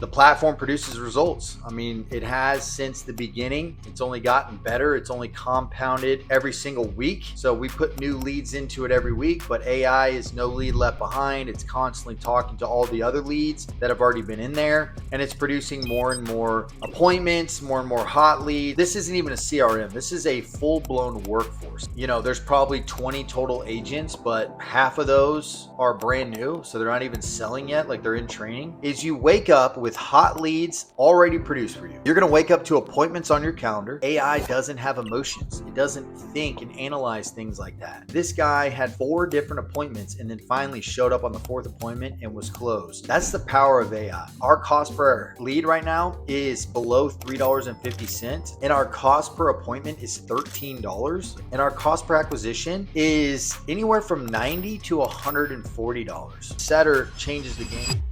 The platform produces results. I mean, it has since the beginning. It's only gotten better. It's only compounded every single week. So we put new leads into it every week, but AI is no lead left behind. It's constantly talking to all the other leads that have already been in there, and it's producing more and more appointments, more and more hot leads. This isn't even a CRM. This is a full-blown workforce. There's probably 20 total agents, but half of those are brand new. So they're not even selling yet, like they're in training. Is you wake up with hot leads already produced for you. You're going to wake up to appointments on your calendar. AI doesn't have emotions. It doesn't think and analyze things like that. This guy had 4 different appointments and then finally showed up on the 4th appointment and was closed. That's the power of AI. Our cost per lead right now is below $3.50, and our cost per appointment is $13, and our cost per acquisition is anywhere from $90 to $140. SETR changes the game.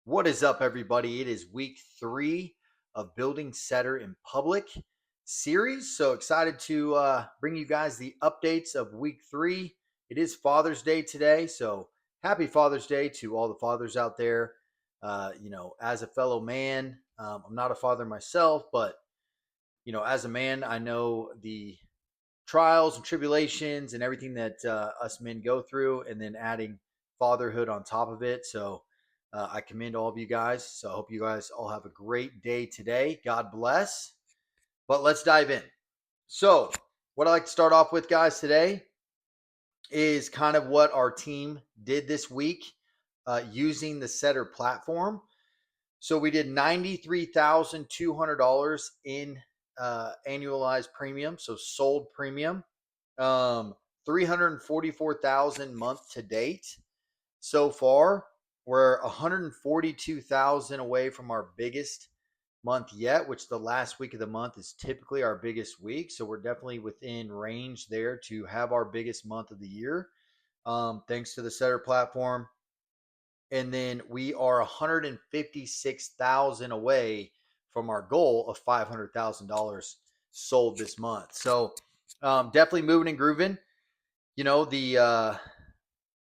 What is up, everybody? It is week 3 of Building SETR in Public series. So excited to bring you guys the updates of week 3. It is Father's Day today, so happy Father's Day to all the fathers out there. As a fellow man, I'm not a father myself, but as a man, I know the trials and tribulations and everything that us men go through, and then adding fatherhood on top of it. So I commend all of you guys. So I hope you guys all have a great day today. God bless. But let's dive in. So what I like to start off with, guys, today is kind of what our team did this week using the SETR platform. So we did $93,200 in annualized premium, so sold premium. 344,000 month to date so far. We're 142,000 away from our biggest month yet, which the last week of the month is typically our biggest week. So we're definitely within range there to have our biggest month of the year, thanks to the SETR platform. And then we are 156,000 away from our goal of $500,000 sold this month. So definitely moving and grooving.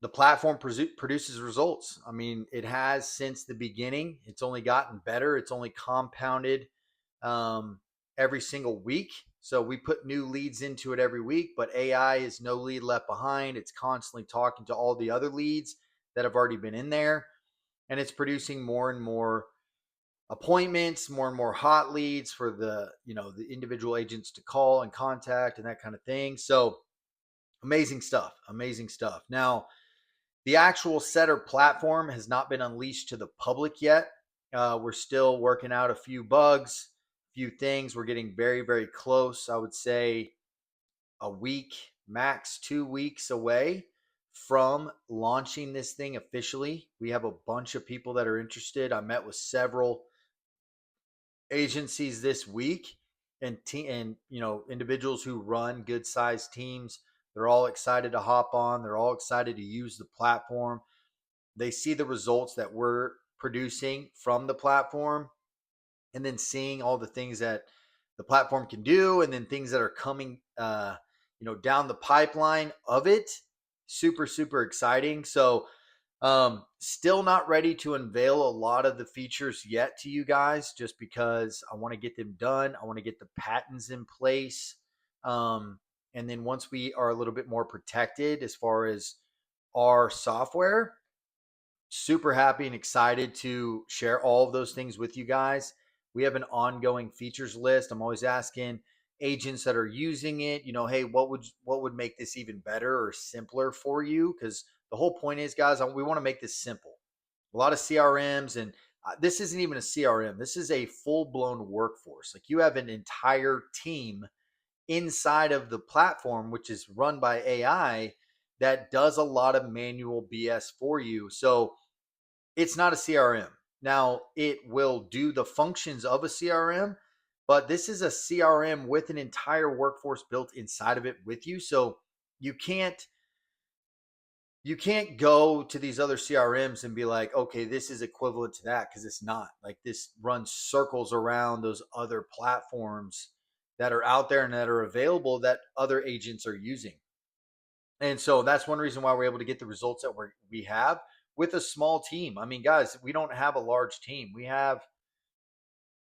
The platform produces results. I mean, it has since the beginning. It's only gotten better. It's only compounded every single week. So we put new leads into it every week, but AI is no lead left behind. It's constantly talking to all the other leads that have already been in there, and it's producing more and more appointments, more and more hot leads for the individual agents to call and contact and that kind of thing. So amazing stuff. Now, the actual SETR platform has not been unleashed to the public yet. We're still working out a few bugs, a few things. We're getting very, very close. I would say a week, max 2 weeks away from launching this thing officially. We have a bunch of people that are interested. I met with several agencies this week, and individuals who run good sized teams. They're all excited to hop on. They're all excited to use the platform. They see the results that we're producing from the platform, and then seeing all the things that the platform can do, and then things that are coming down the pipeline of it. Super, super exciting. So still not ready to unveil a lot of the features yet to you guys, just because I want to get them done. I want to get the patents in place. And then once we are a little bit more protected as far as our software, super happy and excited to share all of those things with you guys. We have an ongoing features list. I'm always asking agents that are using it, hey, what would make this even better or simpler for you? Because the whole point is, guys, we want to make this simple. A lot of CRMs, and this isn't even a CRM. This is a full-blown workforce. Like, you have an entire team inside of the platform, which is run by AI, that does a lot of manual BS for you. So it's not a CRM. Now, it will do the functions of a CRM, but this is a CRM with an entire workforce built inside of it with you. So you can't go to these other CRMs and be like, okay, this is equivalent to that, because it's not. Like, this runs circles around those other platforms that are out there and that are available that other agents are using. And so that's one reason why we're able to get the results that we have. with a small team. I mean, guys, we don't have a large team. We have,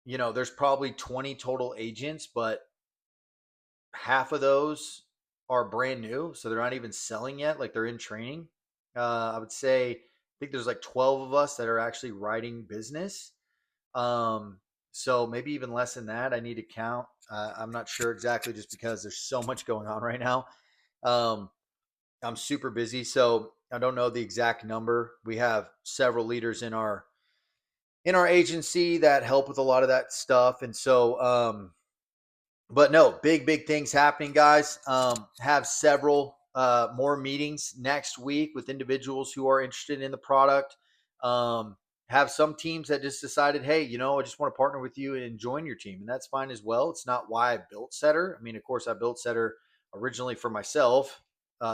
there's probably 20 total agents, but half of those are brand new, so they're not even selling yet. Like they're in training. I would say I think there's like 12 of us that are actually writing business. Um, so maybe even less than that. I need to count. I'm not sure exactly, just because there's so much going on right now. Um, I'm super busy, so I don't know the exact number. We have several leaders in our agency that help with a lot of that stuff, and so but no, big things happening, guys. Have several more meetings next week with individuals who are interested in the product. Um, have some teams that just decided, hey, I just want to partner with you and join your team, and that's fine as well. It's not why I built SETR. I mean, of course, I built SETR originally for myself.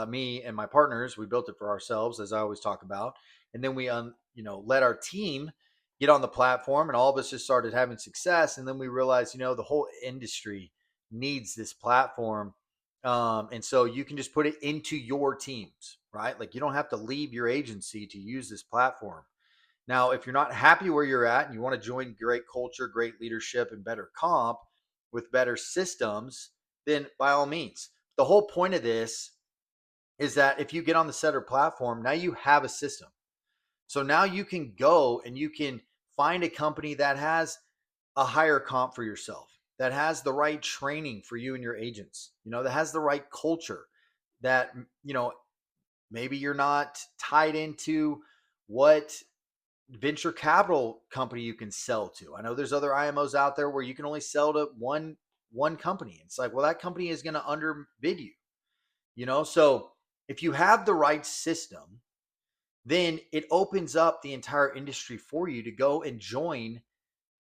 Me and my partners, we built it for ourselves, as I always talk about, and then we let our team get on the platform, and all of us just started having success, and then we realized, the whole industry needs this platform. And so you can just put it into your teams, right? Like you don't have to leave your agency to use this platform. Now, if you're not happy where you're at and you want to join great culture, great leadership, and better comp with better systems, then by all means. The whole point of this is that if you get on the SETR platform, now you have a system. So now you can go and you can find a company that has a higher comp for yourself, that has the right training for you and your agents, that has the right culture, that, maybe you're not tied into what venture capital company you can sell to. I know there's other IMOs out there where you can only sell to one company. It's like, well, that company is going to underbid you. So if you have the right system, then it opens up the entire industry for you to go and join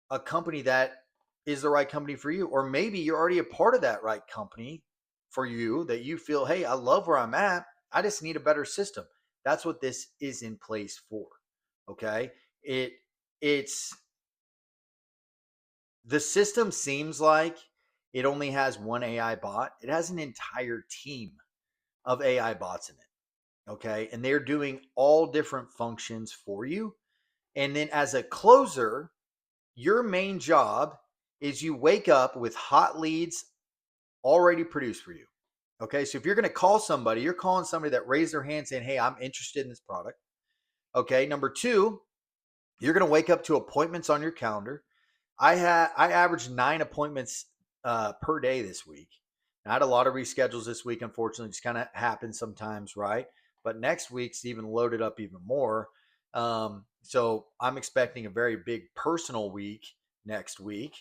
a company that is the right company for you. Or maybe you're already a part of that right company for you, that you feel, hey, I love where I'm at. I just need a better system. That's what this is in place for. Okay. It's the system seems like it only has one AI bot. It has an entire team of AI bots in it. Okay. And they're doing all different functions for you. And then as a closer, your main job is you wake up with hot leads already produced for you. Okay. So if you're going to call somebody, you're calling somebody that raised their hand saying, hey, I'm interested in this product. Okay. Number two, you're going to wake up to appointments on your calendar. I averaged 9 appointments per day this week. I had a lot of reschedules this week, unfortunately. Just kind of happens sometimes, right? But next week's even loaded up even more. So I'm expecting a very big personal week next week.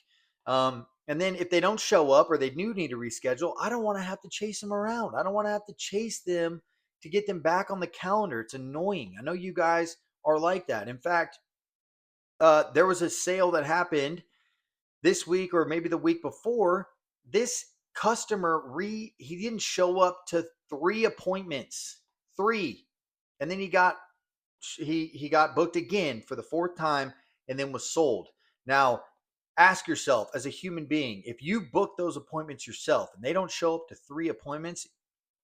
And then if they don't show up or they do need to reschedule, I don't want to have to chase them around. I don't want to have to chase them to get them back on the calendar. It's annoying. I know you guys are like that. In fact, there was a sale that happened this week or maybe the week before. This customer he didn't show up to 3 appointments, 3, and then he got booked again for the 4th time and then was sold. Now, ask yourself, as a human being, if you book those appointments yourself and they don't show up to 3 appointments,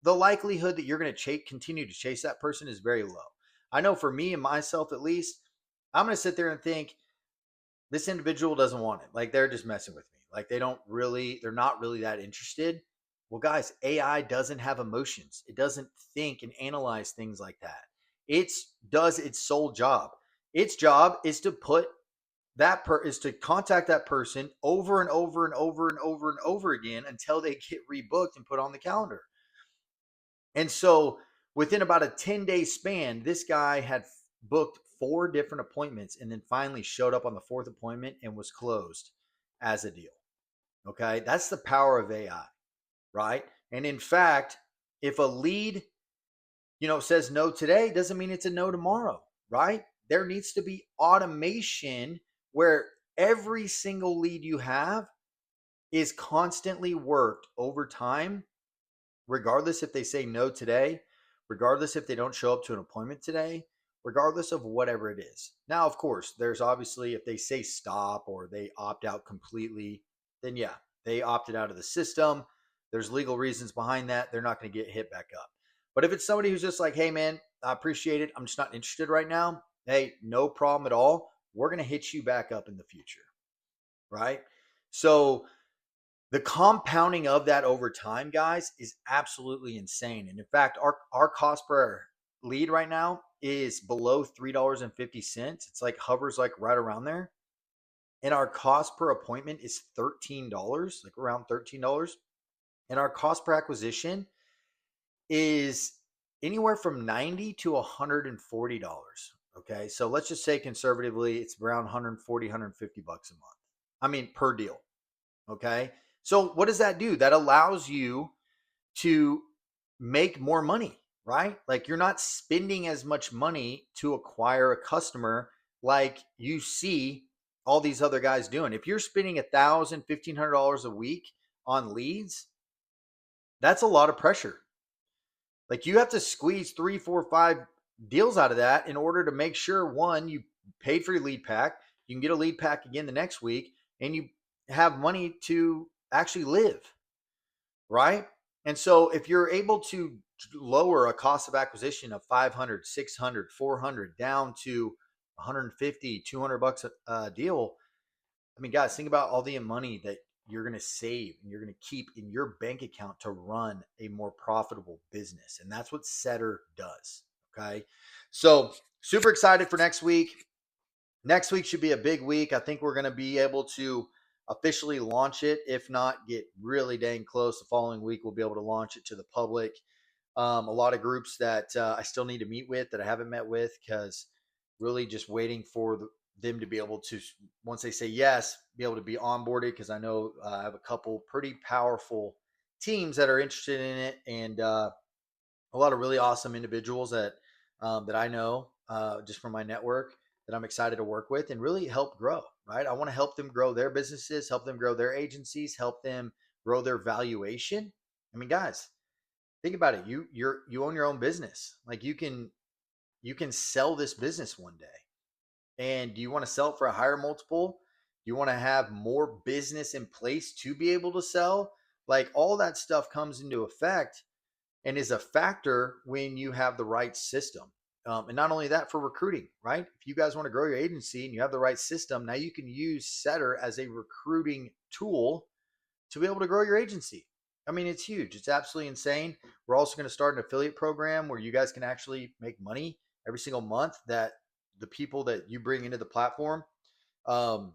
the likelihood that you're going to continue to chase that person is very low. I know for me and myself, at least, I'm going to sit there and think, this individual doesn't want it. Like they're just messing with me. Like they're not really that interested. Well, guys, AI doesn't have emotions. It doesn't think and analyze things like that. It does its sole job. Its job is to is to contact that person over and over and over and over and over again until they get rebooked and put on the calendar. And so within about a 10-day span, this guy had booked 4 different appointments and then finally showed up on the 4th appointment and was closed as a deal. Okay. That's the power of AI, right? And in fact, if a lead, says no today, doesn't mean it's a no tomorrow, right? There needs to be automation where every single lead you have is constantly worked over time, regardless if they say no today, regardless if they don't show up to an appointment today, regardless of whatever it is. Now, of course, there's obviously, if they say stop or they opt out completely, then yeah, they opted out of the system. There's legal reasons behind that. They're not going to get hit back up. But if it's somebody who's just like, hey, man, I appreciate it. I'm just not interested right now. Hey, no problem at all. We're going to hit you back up in the future. Right. So the compounding of that over time, guys, is absolutely insane. And in fact, our cost per lead right now is below $3.50. It's like hovers like right around there. And our cost per appointment is $13, like around $13. And our cost per acquisition is anywhere from $90 to $140. Okay. So let's just say conservatively, it's around 140, 150 bucks a month. I mean, per deal. Okay. So what does that do? That allows you to make more money, right? Like you're not spending as much money to acquire a customer like you see all these other guys doing. If you're spending $1,000, $1,500 a week on leads, that's a lot of pressure. Like you have to squeeze 3, 4, 5 deals out of that in order to make sure one, you paid for your lead pack, you can get a lead pack again the next week, and you have money to actually live, right? And so if you're able to lower a cost of acquisition of 500, 600, 400 down to 150, 200 bucks a deal, I mean, guys, think about all the money that you're going to save and you're going to keep in your bank account to run a more profitable business. And that's what SETR does. Okay. So super excited for next week. Next week should be a big week. I think we're going to be able to officially launch it. If not, get really dang close. The following week, we'll be able to launch it to the public. A lot of groups that I still need to meet with that I haven't met with because really just waiting for them to be able to, once they say yes, be able to be onboarded because I know I have a couple pretty powerful teams that are interested in it and a lot of really awesome individuals that I know just from my network that I'm excited to work with and really help grow. Right, I want to help them grow their businesses, help them grow their agencies, help them grow their valuation. I mean, guys, think about it. You own your own business. Like you can sell this business one day. And do you want to sell it for a higher multiple? Do you want to have more business in place to be able to sell? Like all that stuff comes into effect and is a factor when you have the right system. And not only that, for recruiting, right? If you guys want to grow your agency and you have the right system, now you can use SETR as a recruiting tool to be able to grow your agency. I mean, it's huge. It's absolutely insane. We're also going to start an affiliate program where you guys can actually make money every single month that the people that you bring into the platform, um,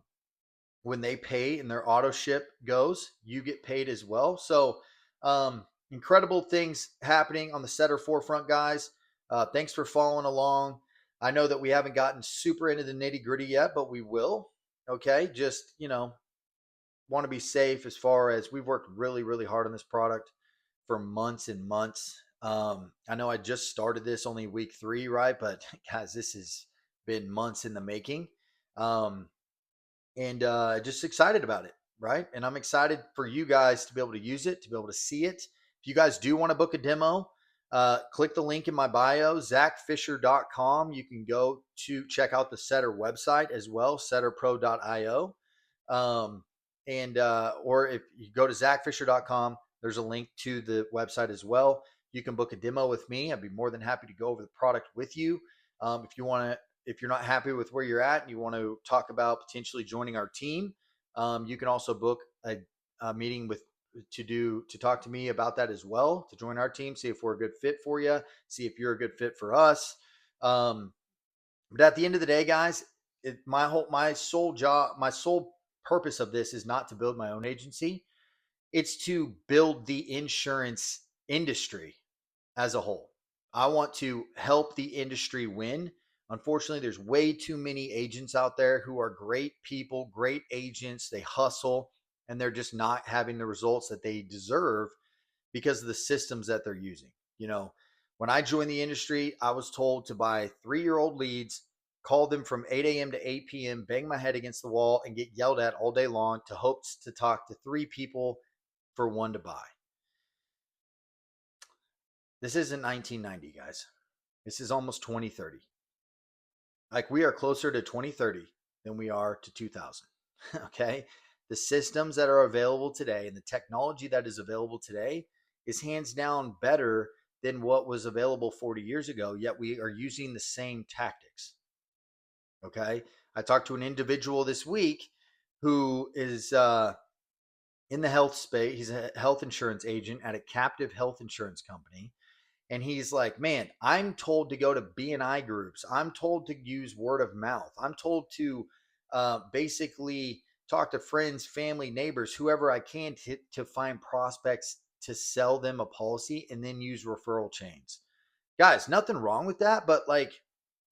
when they pay and their auto ship goes, you get paid as well. So, incredible things happening on the SETR forefront, guys. Thanks for following along. I know that we haven't gotten super into the nitty gritty yet, but we will. Okay. Just, want to be safe as far as we've worked really, really hard on this product for months and months. I know I just started this only week 3, right? But guys, this has been months in the making. And just excited about it, right? And I'm excited for you guys to be able to use it, to be able to see it. If you guys do want to book a demo, click the link in my bio, zachfisher.com. You can go to check out the SETR website as well, setrpro.io. Or if you go to zachfisher.com, there's a link to the website as well. You can book a demo with me. I'd be more than happy to go over the product with you. If you're not happy with where you're at and you want to talk about potentially joining our team, you can also book a meeting to talk to me about that as well, to join our team, see if we're a good fit for you, see if you're a good fit for us. But at the end of the day, guys, my sole purpose of this is not to build my own agency. It's to build the insurance industry as a whole. I want to help the industry win. Unfortunately, there's way too many agents out there who are great people, great agents. They hustle and they're just not having the results that they deserve because of the systems that they're using. When I joined the industry, I was told to buy 3-year-old leads, call them from 8 a.m. to 8 p.m., bang my head against the wall, and get yelled at all day long to hopes to talk to 3 people for 1 to buy. This isn't 1990, guys. This is almost 2030. Like we are closer to 2030 than we are to 2000. Okay. The systems that are available today and the technology that is available today is hands down better than what was available 40 years ago, yet we are using the same tactics. Okay. I talked to an individual this week who is in the health space. He's a health insurance agent at a captive health insurance company. And he's like, man, I'm told to go to BNI groups. I'm told to use word of mouth. I'm told to basically talk to friends, family, neighbors, whoever I can to find prospects to sell them a policy and then use referral chains. Guys, nothing wrong with that, but like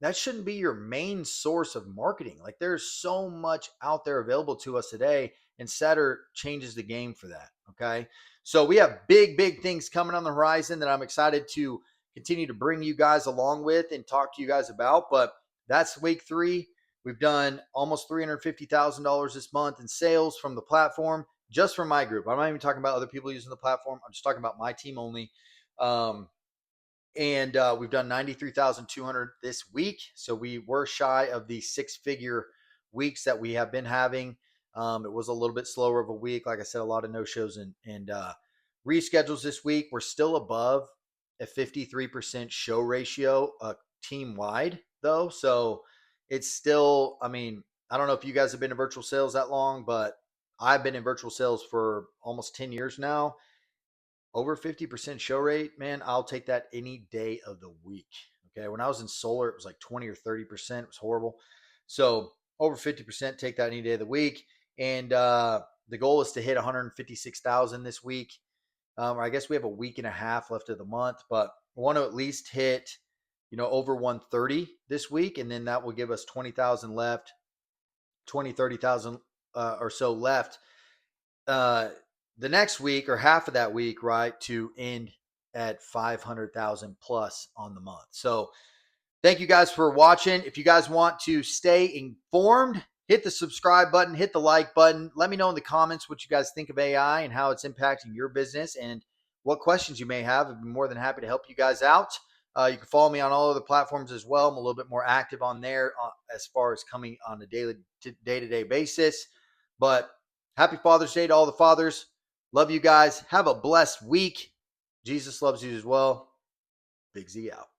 that shouldn't be your main source of marketing. Like there's so much out there available to us today, and SETR changes the game for that. Okay. So we have big things coming on the horizon that I'm excited to continue to bring you guys along with and talk to you guys about. But that's week 3. We've done almost $350,000 this month in sales from the platform, just from my group. I'm not even talking about other people using the platform. I'm just talking about my team only. And we've done 93,200 this week. So we were shy of the 6-figure weeks that we have been having. It was a little bit slower of a week. Like I said, a lot of no-shows and reschedules this week. We're still above a 53% show ratio team-wide, though. So it's still, I mean, I don't know if you guys have been in virtual sales that long, but I've been in virtual sales for almost 10 years now. Over 50% show rate, man, I'll take that any day of the week. Okay. When I was in solar, it was like 20 or 30%. It was horrible. So over 50%, take that any day of the week. And the goal is to hit 156,000 this week. I guess we have a week and a half left of the month, but we want to at least hit, over 130 this week. And then that will give us 20,000 left, 30,000 or so left. The next week or half of that week, right, to end at 500,000 plus on the month. So thank you guys for watching. If you guys want to stay informed, hit the subscribe button, hit the like button. Let me know in the comments what you guys think of AI and how it's impacting your business and what questions you may have. I'd be more than happy to help you guys out. You can follow me on all other platforms as well. I'm a little bit more active on there as far as coming on a day-to-day basis. But happy Father's Day to all the fathers. Love you guys. Have a blessed week. Jesus loves you as well. Big Z out.